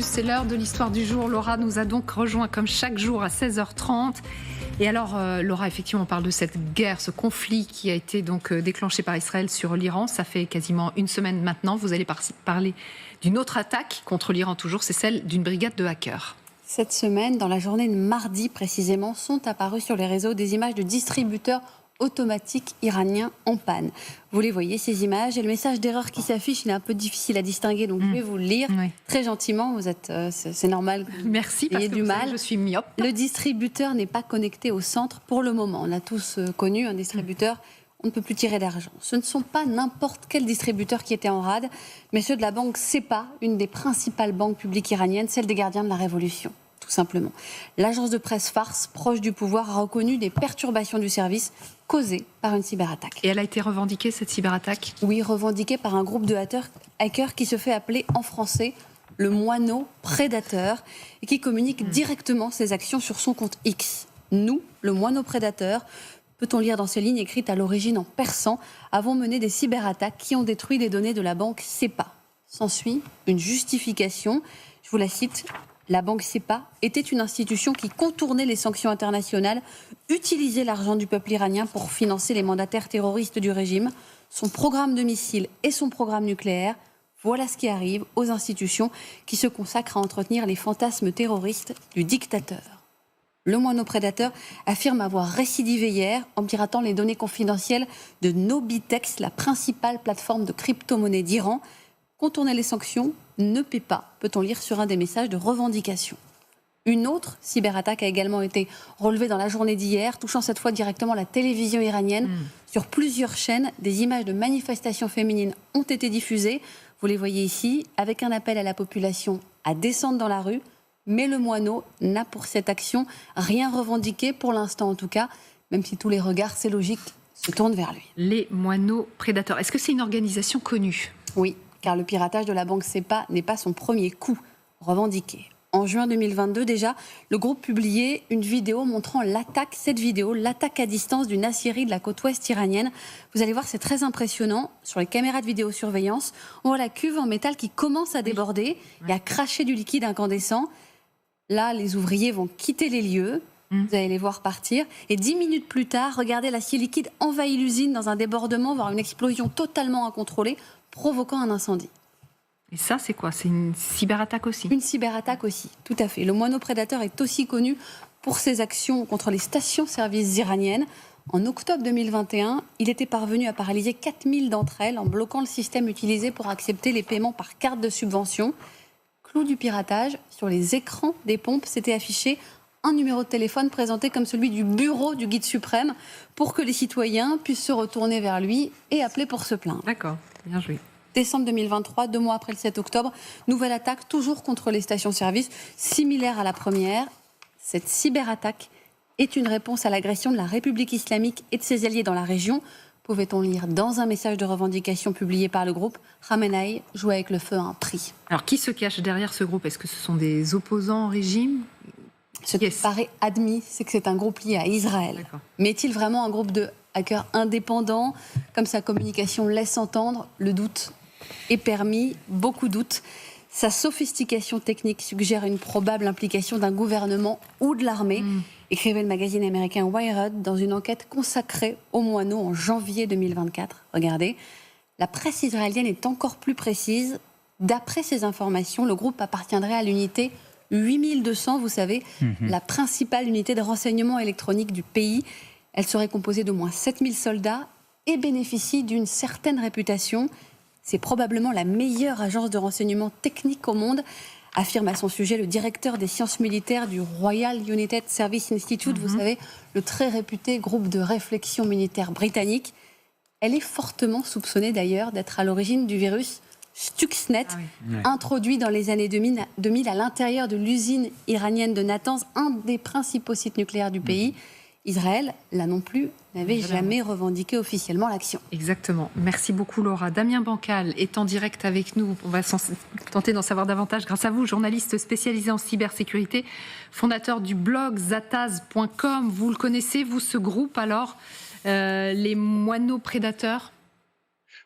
C'est l'heure de l'histoire du jour. Laura nous a donc rejoint comme chaque jour à 16h30. Et alors, Laura, effectivement, on parle de cette guerre, ce conflit qui a été donc déclenché par Israël sur l'Iran. Ça fait quasiment une semaine maintenant. Vous allez parler d'une autre attaque contre l'Iran toujours, c'est celle d'une brigade de hackers. Cette semaine, dans la journée de mardi précisément, sont apparues sur les réseaux des images de distributeurs automatiques iraniens en panne. Vous les voyez, ces images, et le message d'erreur qui s'affiche, il est un peu difficile à distinguer, donc je vais vous le lire très gentiment. Vous êtes, c'est normal. Merci, parce que du mal. Je suis myope. Le distributeur n'est pas connecté au centre pour le moment. On a tous connu un distributeur. On ne peut plus tirer d'argent. Ce ne sont pas n'importe quel distributeur qui était en rade, mais ceux de la banque SEPA, une des principales banques publiques iraniennes, celle des gardiens de la Révolution, tout simplement. L'agence de presse Fars, proche du pouvoir, a reconnu des perturbations du service causées par une cyberattaque. Et elle a été revendiquée, cette cyberattaque ? Oui, revendiquée par un groupe de hackers qui se fait appeler en français le moineau prédateur et qui communique directement ses actions sur son compte X. Nous, le moineau prédateur, peut-on lire dans ces lignes écrites à l'origine en persan, avons mené des cyberattaques qui ont détruit les données de la banque SEPA. S'ensuit une justification, je vous la cite. La banque SEPA était une institution qui contournait les sanctions internationales, utilisait l'argent du peuple iranien pour financer les mandataires terroristes du régime, son programme de missiles et son programme nucléaire. Voilà ce qui arrive aux institutions qui se consacrent à entretenir les fantasmes terroristes du dictateur. Le moineau prédateur affirme avoir récidivé hier en piratant les données confidentielles de Nobitex, la principale plateforme de crypto-monnaie d'Iran. Contourner les sanctions ne paie pas, peut-on lire sur un des messages de revendication. Une autre cyberattaque a également été relevée dans la journée d'hier, touchant cette fois directement la télévision iranienne. Sur plusieurs chaînes, des images de manifestations féminines ont été diffusées. Vous les voyez ici, avec un appel à la population à descendre dans la rue. Mais le moineau n'a pour cette action rien revendiqué, pour l'instant en tout cas, même si tous les regards, c'est logique, se tournent vers lui. Les moineaux prédateurs. Est-ce que c'est une organisation connue ? Oui, car le piratage de la banque SEPA n'est pas son premier coup revendiqué. En juin 2022 déjà, le groupe publiait une vidéo montrant l'attaque, l'attaque à distance d'une aciérie de la côte ouest iranienne. Vous allez voir, c'est très impressionnant. Sur les caméras de vidéosurveillance, on voit la cuve en métal qui commence à déborder et à cracher du liquide incandescent. Là, les ouvriers vont quitter les lieux. Vous allez les voir partir. Et 10 minutes plus tard, regardez, l'acier liquide envahit l'usine dans un débordement, voire une explosion totalement incontrôlée, provoquant un incendie. Et ça, c'est quoi ? C'est une cyberattaque aussi ? Une cyberattaque aussi, tout à fait. Le moineau prédateur est aussi connu pour ses actions contre les stations-service iraniennes. En octobre 2021, il était parvenu à paralyser 4000 d'entre elles en bloquant le système utilisé pour accepter les paiements par carte de subvention. Clou du piratage, sur les écrans des pompes, s'était affiché un numéro de téléphone présenté comme celui du bureau du guide suprême pour que les citoyens puissent se retourner vers lui et appeler pour se plaindre. D'accord, bien joué. Décembre 2023, 2 mois après le 7 octobre, nouvelle attaque toujours contre les stations-service, similaire à la première. Cette cyberattaque est une réponse à l'agression de la République islamique et de ses alliés dans la région. Pouvait-on lire dans un message de revendication publié par le groupe, Khamenei jouait avec le feu à un prix. Alors, qui se cache derrière ce groupe ? Est-ce que ce sont des opposants au régime ? Ce qui paraît admis, c'est que c'est un groupe lié à Israël. D'accord. Mais est-il vraiment un groupe de hackers indépendants ? Comme sa communication laisse entendre, le doute est permis, beaucoup doutent. Sa sophistication technique suggère une probable implication d'un gouvernement ou de l'armée, écrivait le magazine américain Wired dans une enquête consacrée aux moineaux en janvier 2024. Regardez, la presse israélienne est encore plus précise. D'après ces informations, le groupe appartiendrait à l'unité 8200, vous savez, la principale unité de renseignement électronique du pays. Elle serait composée d'au moins 7000 soldats et bénéficie d'une certaine réputation. C'est probablement la meilleure agence de renseignement technique au monde, affirme à son sujet le directeur des sciences militaires du Royal United Service Institute, vous savez, le très réputé groupe de réflexion militaire britannique. Elle est fortement soupçonnée d'ailleurs d'être à l'origine du virus Stuxnet, introduit dans les années 2000 à l'intérieur de l'usine iranienne de Natanz, un des principaux sites nucléaires du pays. Israël, là non plus, n'avait jamais revendiqué officiellement l'action. Exactement. Merci beaucoup, Laura. Damien Bancal est en direct avec nous. On va tenter d'en savoir davantage grâce à vous, journaliste spécialisé en cybersécurité, fondateur du blog zataz.com. Vous le connaissez, vous, ce groupe, alors, les moineaux prédateurs ?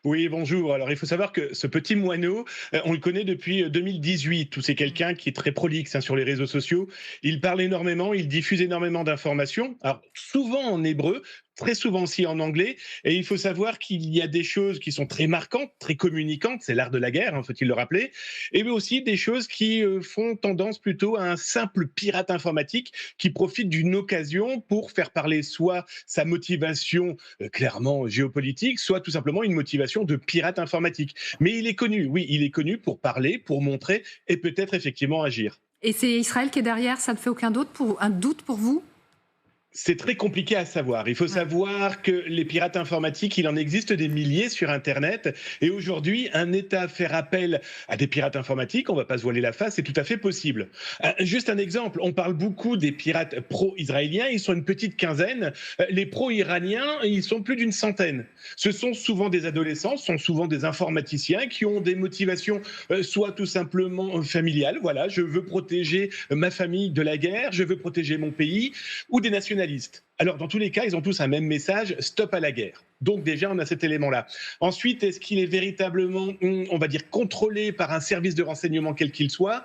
Oui, bonjour. Alors, il faut savoir que ce petit moineau, on le connaît depuis 2018. C'est quelqu'un qui est très prolixe sur les réseaux sociaux. Il parle énormément, il diffuse énormément d'informations. Alors, souvent en hébreu, très souvent aussi en anglais. Et il faut savoir qu'il y a des choses qui sont très marquantes, très communicantes. C'est l'art de la guerre, faut-il le rappeler. Et aussi des choses qui font tendance plutôt à un simple pirate informatique qui profite d'une occasion pour faire parler soit sa motivation clairement géopolitique, soit tout simplement une motivation de pirate informatique. Mais il est connu, oui, il est connu pour parler, pour montrer et peut-être effectivement agir. Et c'est Israël qui est derrière, ça ne fait aucun doute pour vous? C'est très compliqué à savoir. Il faut Ouais. savoir que les pirates informatiques, il en existe des milliers sur Internet. Et aujourd'hui, un État faire appel à des pirates informatiques, on ne va pas se voiler la face, c'est tout à fait possible. Juste un exemple, on parle beaucoup des pirates pro-israéliens, ils sont une petite quinzaine. Les pro-iraniens, ils sont plus d'une centaine. Ce sont souvent des adolescents, ce sont souvent des informaticiens qui ont des motivations soit tout simplement familiales. Voilà, je veux protéger ma famille de la guerre, je veux protéger mon pays, ou des nationalistes. Alors, dans tous les cas, ils ont tous un même message, stop à la guerre. Donc déjà, on a cet élément-là. Ensuite, est-ce qu'il est véritablement, on va dire, contrôlé par un service de renseignement quel qu'il soit ?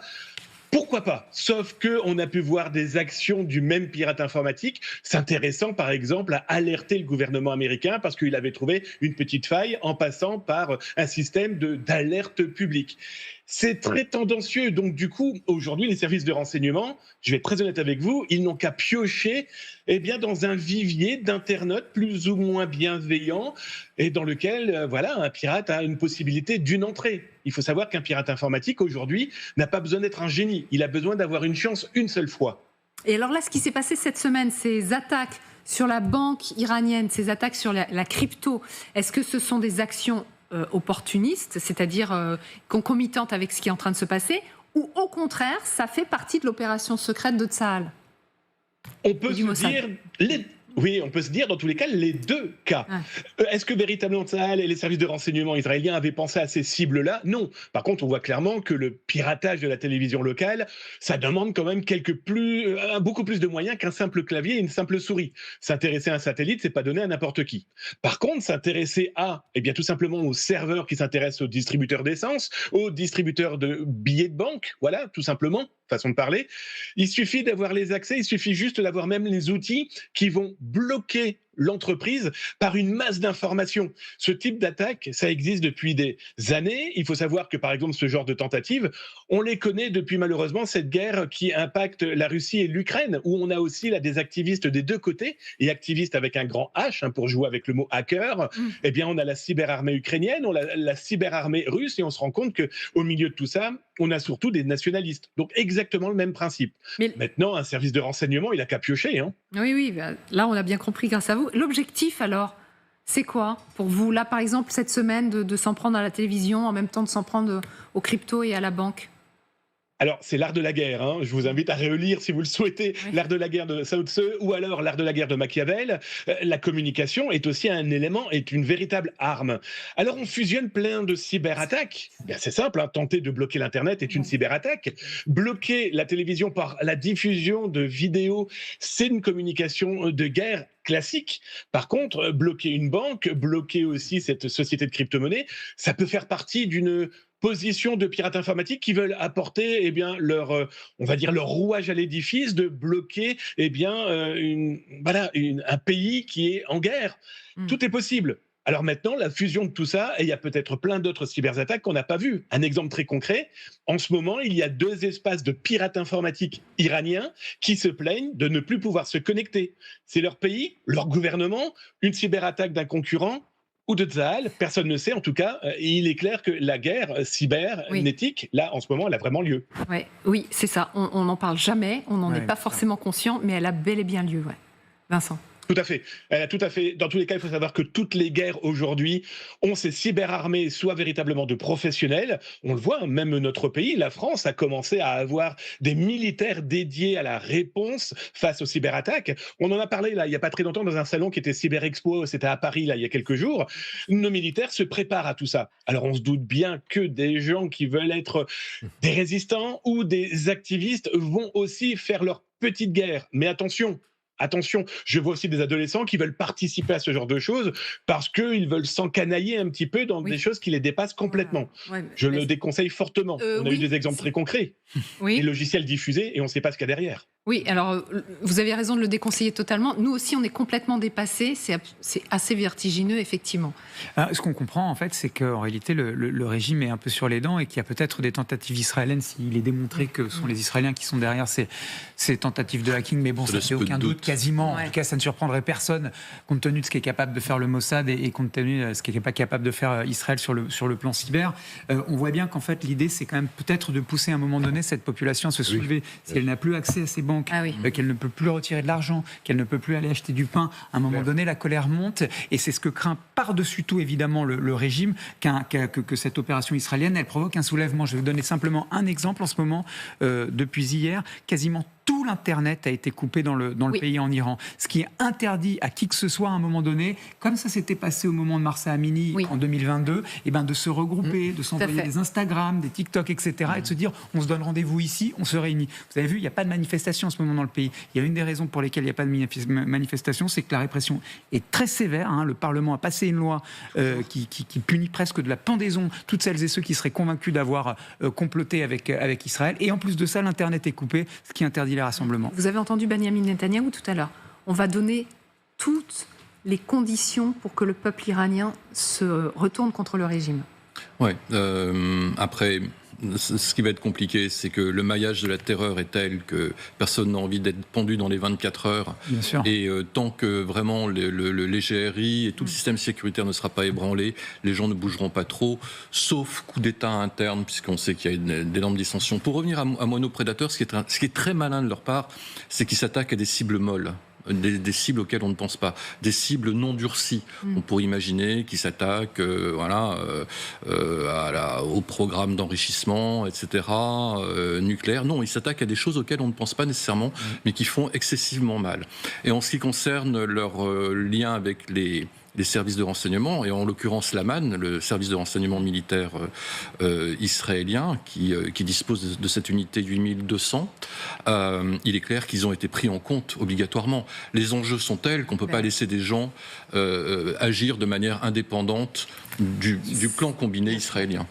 Pourquoi pas? Sauf qu'on a pu voir des actions du même pirate informatique s'intéressant par exemple à alerter le gouvernement américain parce qu'il avait trouvé une petite faille en passant par un système d'alerte publique. C'est très tendancieux. Donc du coup, aujourd'hui, les services de renseignement, je vais être très honnête avec vous, ils n'ont qu'à piocher dans un vivier d'internautes plus ou moins bienveillants et dans lequel voilà, un pirate a une possibilité d'une entrée. Il faut savoir qu'un pirate informatique aujourd'hui n'a pas besoin d'être un génie, il a besoin d'avoir une chance une seule fois. Et alors là, ce qui s'est passé cette semaine, ces attaques sur la banque iranienne, ces attaques sur la crypto, est-ce que ce sont des actions opportunistes, c'est-à-dire concomitantes avec ce qui est en train de se passer, ou au contraire, ça fait partie de l'opération secrète de Tsahal? On peut se dire oui, on peut se dire dans tous les cas les deux cas. Ah. Est-ce que véritablement Tsahal et les services de renseignement israéliens avaient pensé à ces cibles-là? Non. Par contre, on voit clairement que le piratage de la télévision locale, ça demande quand même beaucoup plus de moyens qu'un simple clavier et une simple souris. S'intéresser à un satellite, c'est pas donné à n'importe qui. Par contre, s'intéresser tout simplement aux serveurs qui s'intéressent aux distributeurs d'essence, aux distributeurs de billets de banque, voilà, tout simplement, façon de parler. Il suffit d'avoir les accès, il suffit juste d'avoir même les outils qui vont bloquer l'entreprise par une masse d'informations. Ce type d'attaque, ça existe depuis des années. Il faut savoir que, par exemple, ce genre de tentatives, on les connaît depuis malheureusement cette guerre qui impacte la Russie et l'Ukraine, où on a aussi là des activistes des deux côtés, et activistes avec un grand H, pour jouer avec le mot hacker. Eh bien, on a la cyberarmée ukrainienne, on a la cyberarmée russe, et on se rend compte qu'au milieu de tout ça, on a surtout des nationalistes. Donc, exactement le même principe. Mais maintenant, un service de renseignement, il a qu'à piocher. Oui, là, on a bien compris grâce à vous. L'objectif, alors, c'est quoi pour vous? Là, par exemple, cette semaine, de s'en prendre à la télévision, en même temps de s'en prendre aux cryptos et à la banque? Alors, c'est l'art de la guerre. Je vous invite à relire, si vous le souhaitez, l'art de la guerre de Lao Tse ou alors l'art de la guerre de Machiavel. La communication est aussi un élément, est une véritable arme. Alors, on fusionne plein de cyberattaques. C'est simple, tenter de bloquer l'Internet est une cyberattaque. Bloquer la télévision par la diffusion de vidéos, c'est une communication de guerre classique. Par contre, bloquer une banque, bloquer aussi cette société de crypto-monnaie, ça peut faire partie d'une position de pirates informatiques qui veulent apporter on va dire leur rouage à l'édifice de bloquer un pays qui est en guerre. Tout est possible. Alors maintenant, la fusion de tout ça, et il y a peut-être plein d'autres cyberattaques qu'on n'a pas vues. Un exemple très concret, en ce moment, il y a 2 espaces de pirates informatiques iraniens qui se plaignent de ne plus pouvoir se connecter. C'est leur pays, leur gouvernement, une cyberattaque d'un concurrent ou de Tsahal, personne ne sait en tout cas. Il est clair que la guerre cybernétique, là, en ce moment, elle a vraiment lieu. Oui, c'est ça. On n'en parle jamais, on n'en est pas forcément conscient, mais elle a bel et bien lieu. Vincent? Tout à fait. Tout à fait. Dans tous les cas, il faut savoir que toutes les guerres aujourd'hui ont ces cyberarmées, soit véritablement de professionnels. On le voit, même notre pays, la France, a commencé à avoir des militaires dédiés à la réponse face aux cyberattaques. On en a parlé là, il n'y a pas très longtemps, dans un salon qui était Cyber Expo, c'était à Paris, là, il y a quelques jours. Nos militaires se préparent à tout ça. Alors, on se doute bien que des gens qui veulent être des résistants ou des activistes vont aussi faire leur petite guerre. Mais attention, Attention, je vois aussi des adolescents qui veulent participer à ce genre de choses parce qu'ils veulent s'encanailler un petit peu dans des choses qui les dépassent complètement. Ouais, Je le déconseille fortement. On a eu oui, des exemples très concrets. Des oui. logiciels diffusés et on ne sait pas ce qu'il y a derrière. Oui, alors vous avez raison de le déconseiller totalement. Nous aussi, on est complètement dépassés. C'est assez vertigineux, effectivement. Ce qu'on comprend, en fait, c'est qu'en réalité, le régime est un peu sur les dents et qu'il y a peut-être des tentatives israéliennes, s'il est démontré que ce sont les Israéliens qui sont derrière ces tentatives de hacking. Mais bon, ça ne fait aucun doute, quasiment. Ouais. En tout cas, ça ne surprendrait personne, compte tenu de ce qu'est capable de faire le Mossad et compte tenu de ce qu'est pas capable de faire Israël sur le plan cyber. On voit bien qu'en fait, l'idée, c'est quand même peut-être de pousser à un moment donné cette population à se soulever. Si elle n'a plus accès à ses banques, qu'elle ne peut plus retirer de l'argent, qu'elle ne peut plus aller acheter du pain, à un moment donné, la colère monte. Et c'est ce que craint par-dessus tout, évidemment, le régime, que cette opération israélienne, elle provoque un soulèvement. Je vais vous donner simplement un exemple en ce moment. Depuis hier, quasiment tout l'Internet a été coupé dans le pays en Iran. Ce qui est interdit à qui que ce soit à un moment donné, comme ça s'était passé au moment de Marsa Amini en 2022, et de se regrouper, de s'envoyer des Instagram, des TikTok, etc. Et de se dire, on se donne rendez-vous ici, on se réunit. Vous avez vu, il n'y a pas de manifestation en ce moment dans le pays. Il y a une des raisons pour lesquelles il n'y a pas de manifestation, c'est que la répression est très sévère. Le Parlement a passé une loi qui punit presque de la pendaison toutes celles et ceux qui seraient convaincus d'avoir comploté avec Israël. Et en plus de ça, l'Internet est coupé, ce qui interdit les rassemblements. Vous avez entendu Benyamin Netanyahou tout à l'heure. On va donner toutes les conditions pour que le peuple iranien se retourne contre le régime. Oui. Après, ce qui va être compliqué, c'est que le maillage de la terreur est tel que personne n'a envie d'être pendu dans les 24 heures. Bien sûr. Et tant que vraiment les GRI et tout le système sécuritaire ne sera pas ébranlé, les gens ne bougeront pas trop, sauf coup d'État interne, puisqu'on sait qu'il y a d'énormes dissensions. Pour revenir à Mono Predator, ce qui est très malin de leur part, c'est qu'ils s'attaquent à des cibles molles. Des cibles auxquelles on ne pense pas, des cibles non durcies. On pourrait imaginer qu'ils s'attaquent au programme d'enrichissement, etc., nucléaire. Non, ils s'attaquent à des choses auxquelles on ne pense pas nécessairement, mais qui font excessivement mal. Et en ce qui concerne leur lien avec les services de renseignement, et en l'occurrence l'Aman, le service de renseignement militaire israélien, qui dispose de cette unité 8200, il est clair qu'ils ont été pris en compte obligatoirement. Les enjeux sont tels qu'on ne peut pas laisser des gens agir de manière indépendante du plan combiné israélien.